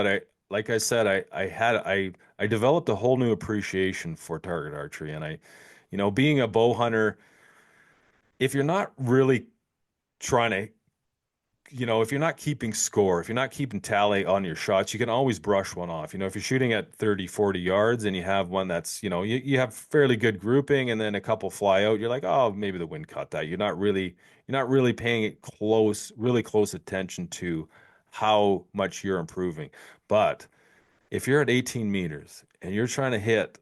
But like I said, I developed a whole new appreciation for target archery, and being a bow hunter, if you're not really trying to, if you're not keeping score, if you're not keeping tally on your shots, you can always brush one off. If you're shooting at 30, 40 yards and you have one that's, you have fairly good grouping and then a couple fly out, you're like, oh, maybe the wind caught that. You're not really paying it really close attention to how much you're improving. But if you're at 18 meters and you're trying to hit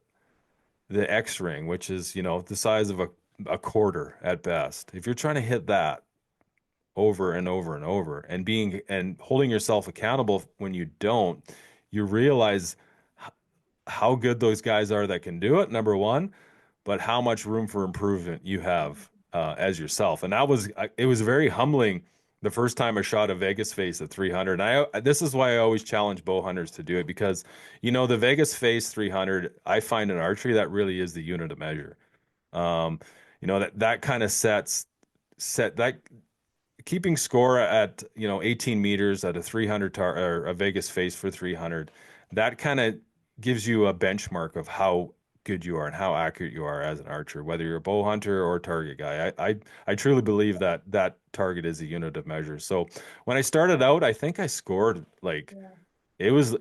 the X ring, which is, the size of a quarter at best, if you're trying to hit that over and over and over and holding yourself accountable when you don't, you realize how good those guys are that can do it, number one, but how much room for improvement you have as yourself. And it was very humbling the first time I shot a Vegas face at 300. And this is why I always challenge bow hunters to do it because, the Vegas face 300, I find in archery that really is the unit of measure. Um, that kind of set that keeping score at 18 meters at a 300 or a Vegas face for 300, that kind of gives you a benchmark of how good you are and how accurate you are as an archer, whether you're a bow hunter or a target guy. I truly believe that that target is a unit of measure. So when I started out, I think I scored like it was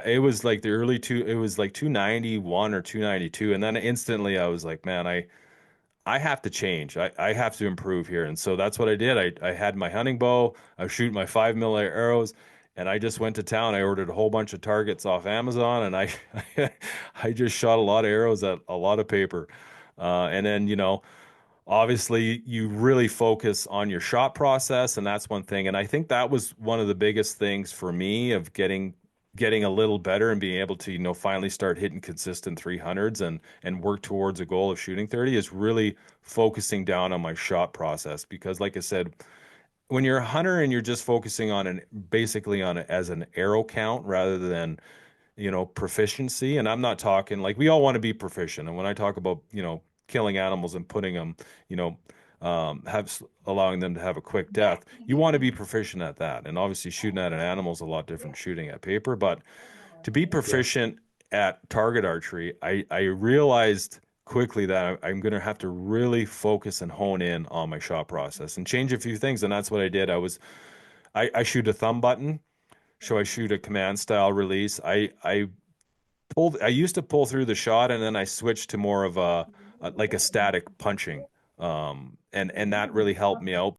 it was like the early two, it was like 291 or 292, and then instantly I was like, man, I have to change. I have to improve here. And so that's what I did. I had my hunting bow. I was shooting my 5 millimeter arrows, and I just went to town. I ordered a whole bunch of targets off Amazon, and I just shot a lot of arrows at a lot of paper. And then, obviously you really focus on your shot process, and that's one thing. And I think that was one of the biggest things for me of getting a little better and being able to, finally start hitting consistent 300s and work towards a goal of shooting 30 is really focusing down on my shot process. Because like I said, when you're a hunter and you're just focusing on basically on it as an arrow count rather than, proficiency. And I'm not talking like we all want to be proficient. And when I talk about, killing animals and putting them, allowing them to have a quick death, you want to be proficient at that. And obviously shooting at an animal is a lot different than shooting at paper. But to be Yeah. proficient at target archery, I realized quickly that I'm going to have to really focus and hone in on my shot process and change a few things. And that's what I did. I shoot a thumb button. So I shoot a command style release. I used to pull through the shot and then I switched to more of like a static punching. And that really helped me out